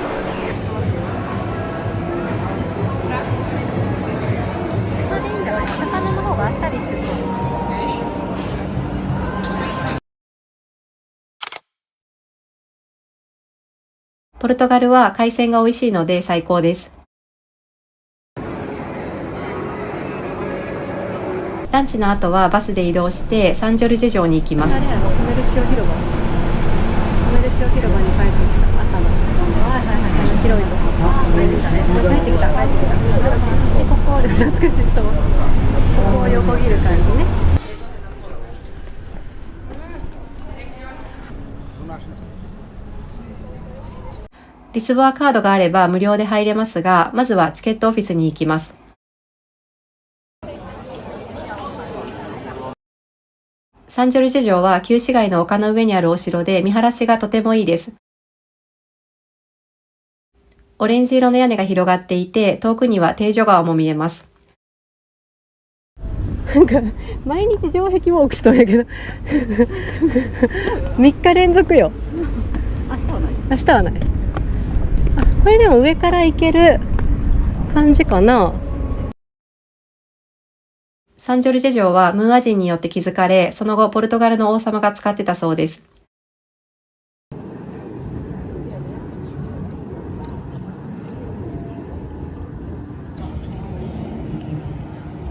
それでいいんじゃない？魚の方があっさりしてそう。ポルトガルは海鮮が美味しいので最高です。ランチの後はバスで移動してサンジョルジェ城に行きます。コメルシオ広場に帰ってきた。朝の広いとこ帰ってきた。ここで懐かしい。そう、ここを横切る感じね。リスボアカードがあれば無料で入れますが、まずはチケットオフィスに行きます。サンジョルジェ城は旧市街の丘の上にあるお城で見晴らしがとてもいいです。オレンジ色の屋根が広がっていて、遠くにはテージョ川も見えます。なんか毎日城壁ウォークしとんやけど3日連続よ。明日はない。これでも上から行ける感じかな。サンジョルジェ城はムーア人によって築かれ、その後ポルトガルの王様が使ってたそうです。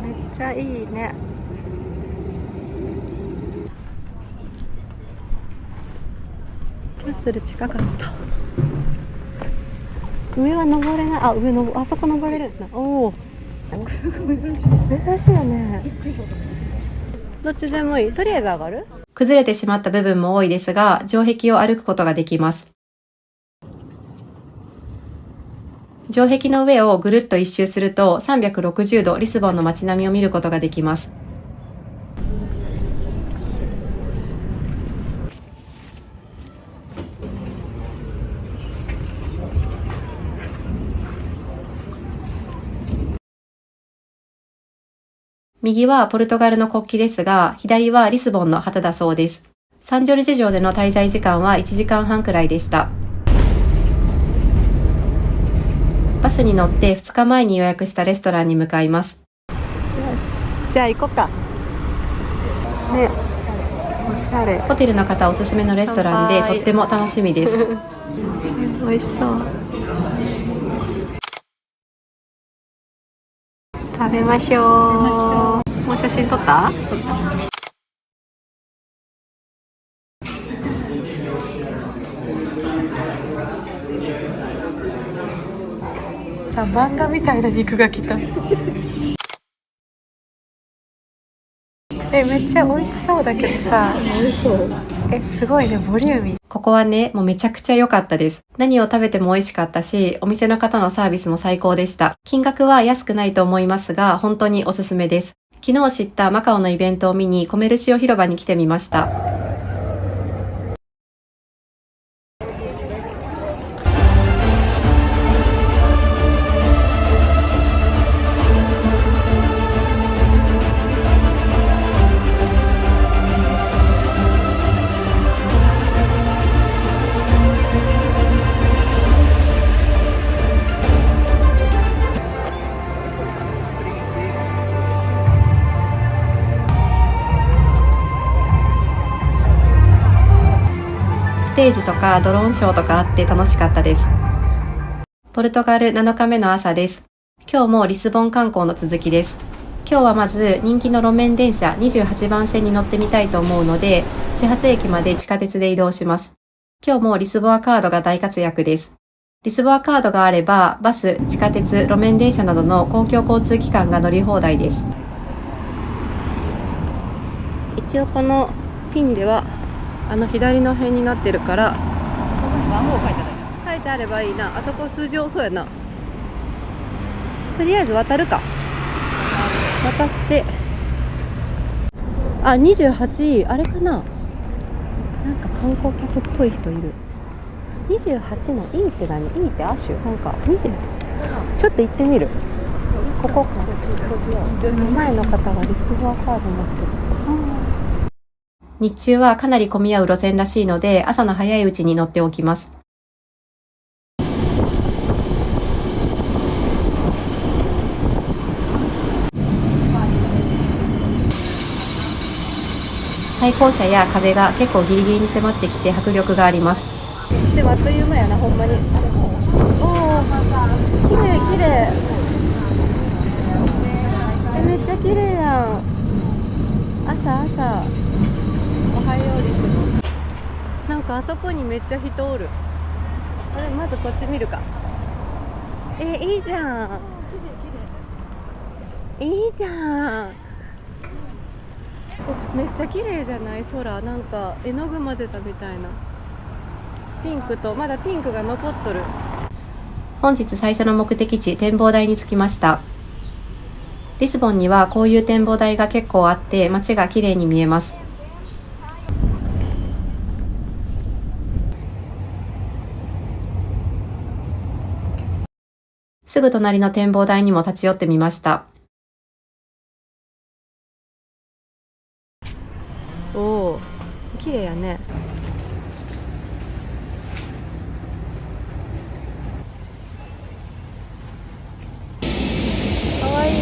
めっちゃいいね。キャッスル近かった。上は登れない。あそこ登れるんだ。おお珍しいよね。どっちでもいい。とりあえず上がる？崩れてしまった部分も多いですが、城壁を歩くことができます。城壁の上をぐるっと一周すると360度リスボンの街並みを見ることができます。右はポルトガルの国旗ですが、左はリスボンの旗だそうです。サンジョルジェ城での滞在時間は1時間半くらいでした。バスに乗って2日前に予約したレストランに向かいます。よし。じゃあ行こうか。ね。おしゃれ。ホテルの方おすすめのレストランでとっても楽しみです。美味しそう。食べましょう。もう写真撮った？漫画みたいな肉が来た。めっちゃ美味しそうだけどさ。美味しそう。すごいね、ボリューミー。ここはね、もうめちゃくちゃ良かったです。何を食べても美味しかったし、お店の方のサービスも最高でした。金額は安くないと思いますが、本当におすすめです。昨日知ったマカオのイベントを見にコメルシオ広場に来てみました。ステージとかドローンショーとかあって楽しかったです。ポルトガル7日目の朝です。今日もリスボン観光の続きです。今日はまず人気の路面電車28番線に乗ってみたいと思うので、始発駅まで地下鉄で移動します。今日もリスボアカードが大活躍です。リスボアカードがあれば、バス、地下鉄、路面電車などの公共交通機関が乗り放題です。一応このピンでは左の辺になってるから、番号書いてあればいいな。あそこ数字多そうやな。とりあえず渡るか。渡って、28、あれかな。なんか観光客っぽい人いる。28の E って何？ E ってアッシュなんかちょっと行ってみる。ここか。前の方がリスボアカード持ってる。日中はかなり混み合う路線らしいので、朝の早いうちに乗っておきます。対向車や壁が結構ギリギリに迫ってきて迫力があります。でもあっという間やな、ほんまに。おー、きれいきれい。めっちゃきれいやん。朝。おはようリスボン。なんかあそこにめっちゃ人おる。あれ、まずこっち見るか。いいじゃん。いいじゃん。めっちゃ綺麗じゃない？空なんか絵の具混ぜたみたいな。ピンクとまだピンクが残っとる。本日最初の目的地展望台に着きました。リスボンにはこういう展望台が結構あって街が綺麗に見えます。すぐ隣の展望台にも立ち寄ってみました。おー、綺麗やね。かわいい。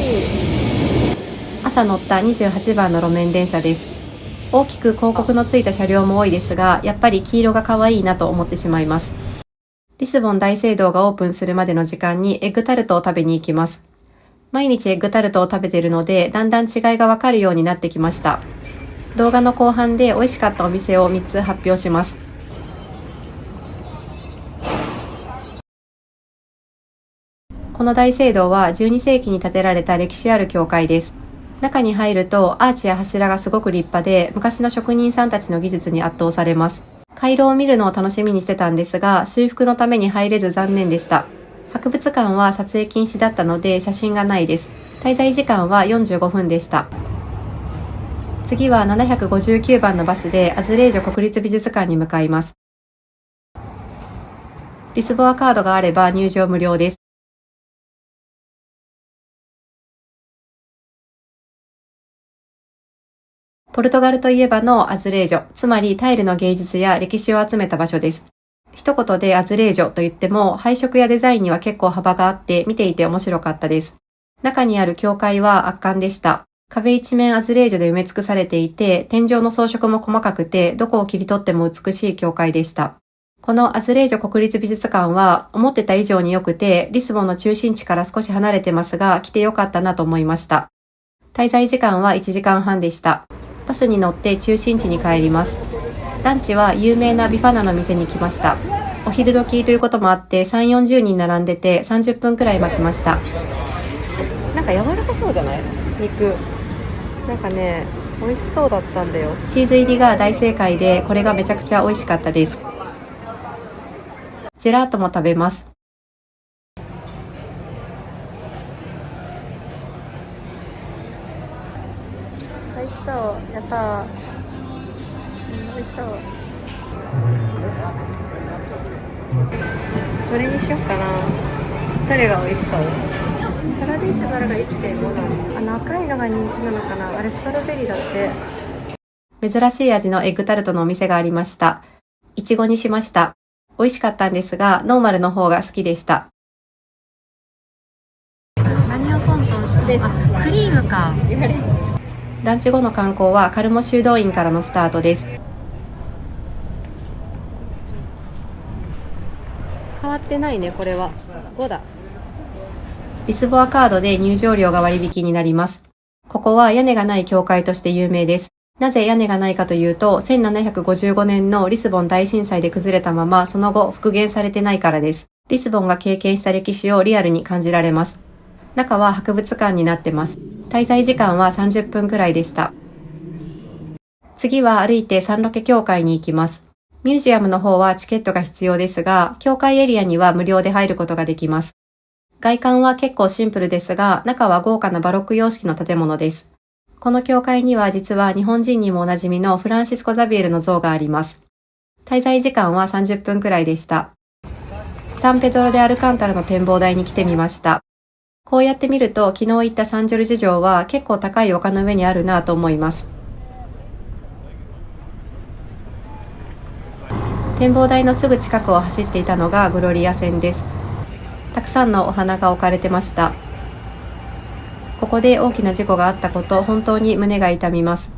朝乗った28番の路面電車です。大きく広告のついた車両も多いですが、やっぱり黄色が可愛いなと思ってしまいます。リスボン大聖堂がオープンするまでの時間にエッグタルトを食べに行きます。毎日エッグタルトを食べているので、だんだん違いがわかるようになってきました。動画の後半で美味しかったお店を3つ発表します。この大聖堂は12世紀に建てられた歴史ある教会です。中に入るとアーチや柱がすごく立派で、昔の職人さんたちの技術に圧倒されます。回廊を見るのを楽しみにしてたんですが、修復のために入れず残念でした。博物館は撮影禁止だったので写真がないです。滞在時間は45分でした。次は759番のバスでアズレージョ国立美術館に向かいます。リスボアカードがあれば入場無料です。ポルトガルといえばのアズレージョ、つまりタイルの芸術や歴史を集めた場所です。一言でアズレージョと言っても配色やデザインには結構幅があって見ていて面白かったです。中にある教会は圧巻でした。壁一面アズレージョで埋め尽くされていて、天井の装飾も細かくてどこを切り取っても美しい教会でした。このアズレージョ国立美術館は思ってた以上に良くて、リスボンの中心地から少し離れてますが来て良かったなと思いました。滞在時間は1時間半でした。バスに乗って中心地に帰ります。ランチは有名なビファナの店に来ました。お昼時ということもあって3、40人並んでて30分くらい待ちました。なんか柔らかそうじゃない？肉。なんかね、美味しそうだったんだよ。チーズ入りが大正解で、これがめちゃくちゃ美味しかったです。ジェラートも食べます。美味しそう。やったー。美味しそう。どれにしようかな。どれが美味しそう？トラディショナルが 1.5 なの。赤いのが人気なのかな。あれストロベリーだって。珍しい味のエッグタルトのお店がありました。いちごにしました。美味しかったんですが、ノーマルの方が好きでした。何をトントンしたの？クリームか。ランチ後の観光はカルモ修道院からのスタートです。変わってないね、これは。5だ。リスボアカードで入場料が割引になります。ここは屋根がない教会として有名です。なぜ屋根がないかというと、1755年のリスボン大震災で崩れたまま、その後復元されてないからです。リスボンが経験した歴史をリアルに感じられます。中は博物館になってます。滞在時間は30分くらいでした。次は歩いてサンロケ教会に行きます。ミュージアムの方はチケットが必要ですが、教会エリアには無料で入ることができます。外観は結構シンプルですが、中は豪華なバロック様式の建物です。この教会には実は日本人にもおなじみのフランシスコ・ザビエルの像があります。滞在時間は30分くらいでした。サンペドロ・デ・アルカンタラの展望台に来てみました。こうやって見ると昨日行ったサンジョルジュ城は結構高い丘の上にあるなと思います。展望台のすぐ近くを走っていたのがグロリア線です。たくさんのお花が置かれてました。ここで大きな事故があったこと、本当に胸が痛みます。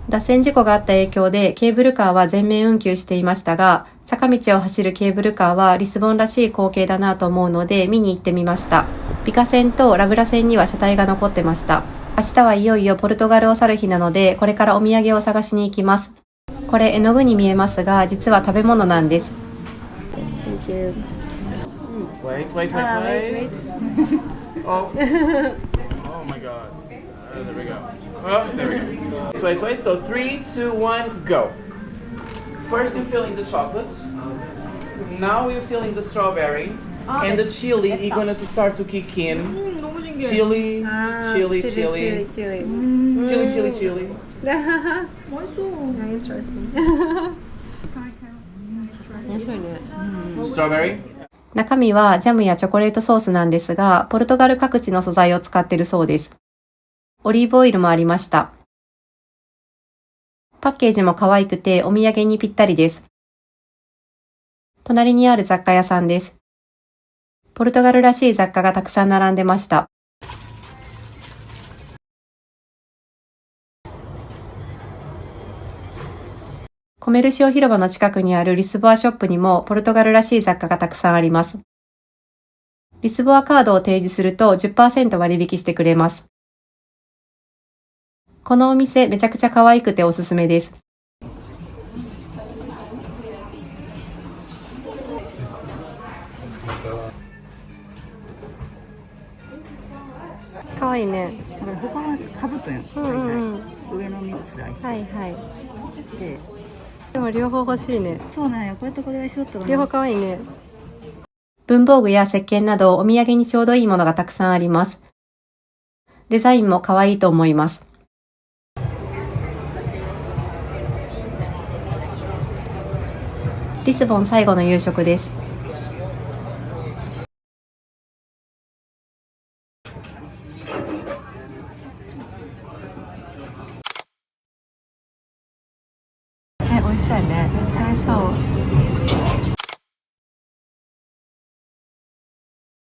脱線事故があった影響でケーブルカーは全面運休していましたが、坂道を走るケーブルカーはリスボンらしい光景だなと思うので見に行ってみました。ビカ線とラブラ線には車体が残ってました。明日はいよいよポルトガルを去る日なので、これからお土産を探しに行きます。これ絵の具に見えますが、実は食べ物なんです。Thank you. Wait. Oh. Oh my god. There we go. Oh, there we go. Wait. So 3, 2, 1, go. First you're feeling the chocolate. Now you're feeling the strawberry. And the chili is going to start to kick in. Chili. Strawberry. 中身はジャムやチョコレートソースなんですが、ポルトガル各地の素材を使っているそうです。オリーブオイルもありました。パッケージも可愛くてお土産にぴったりです。隣にある雑貨屋さんです。ポルトガルらしい雑貨がたくさん並んでました。コメルシオ広場の近くにあるリスボアショップにもポルトガルらしい雑貨がたくさんあります。リスボアカードを提示すると 10% 割引してくれます。このお店めちゃくちゃ可愛くておすすめです。かわいいね。だから他は兜やん。うんうんうん。上の3つは一緒。はいはい。で、でも両方欲しいね。そうなんや。これとこれが一緒だったら。両方かわいいね。文房具や石鹸などお土産にちょうどいいものがたくさんあります。デザインも可愛いと思います。リスボン最後の夕食です。美味しそうやね。めっちゃ美味しそう。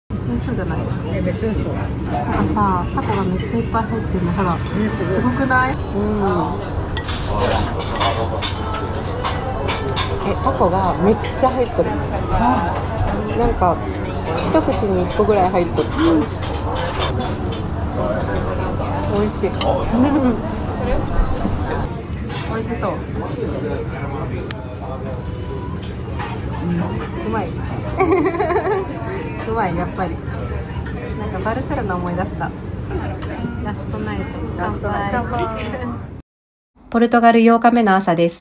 めっちゃ美味しそうじゃない？めっちゃ美味しそう。なんかさ、タコがめっちゃいっぱい入ってるの。ほら、すごくない？タコがめっちゃ入ってる。なんか一口に1個ぐらい入ってる。美味しい。美味しそう。うまい。うまい、やっぱり。なんかバルセロナ思い出した。ラストナイト。乾杯。ポルトガル8日目の朝です。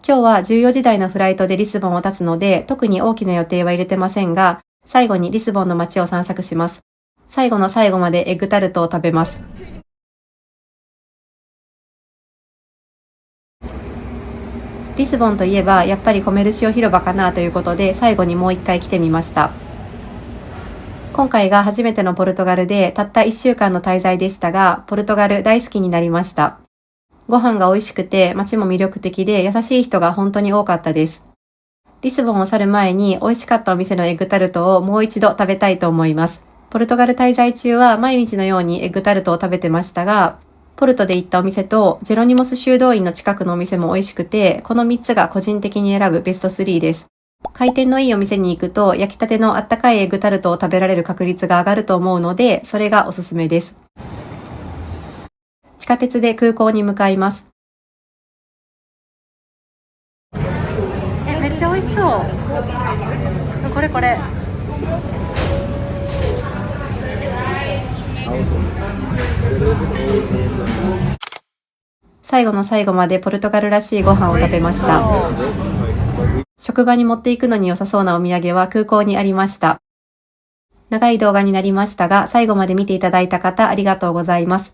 今日は14時台のフライトでリスボンを立つので、特に大きな予定は入れてませんが、最後にリスボンの街を散策します。最後の最後までエッグタルトを食べます。リスボンといえばやっぱりコメルシオ広場かなということで最後にもう一回来てみました。今回が初めてのポルトガルでたった1週間の滞在でしたが、ポルトガル大好きになりました。ご飯が美味しくて街も魅力的で優しい人が本当に多かったです。リスボンを去る前に美味しかったお店のエッグタルトをもう一度食べたいと思います。ポルトガル滞在中は毎日のようにエッグタルトを食べてましたが、ポルトで行ったお店とジェロニモス修道院の近くのお店も美味しくて、この3つが個人的に選ぶベスト3です。回転のいいお店に行くと焼きたてのあったかいエッグタルトを食べられる確率が上がると思うので、それがおすすめです。地下鉄で空港に向かいます。めっちゃ美味しそう。これこれ。最後の最後までポルトガルらしいご飯を食べました。職場に持っていくのに良さそうなお土産は空港にありました。長い動画になりましたが、最後まで見ていただいた方ありがとうございます。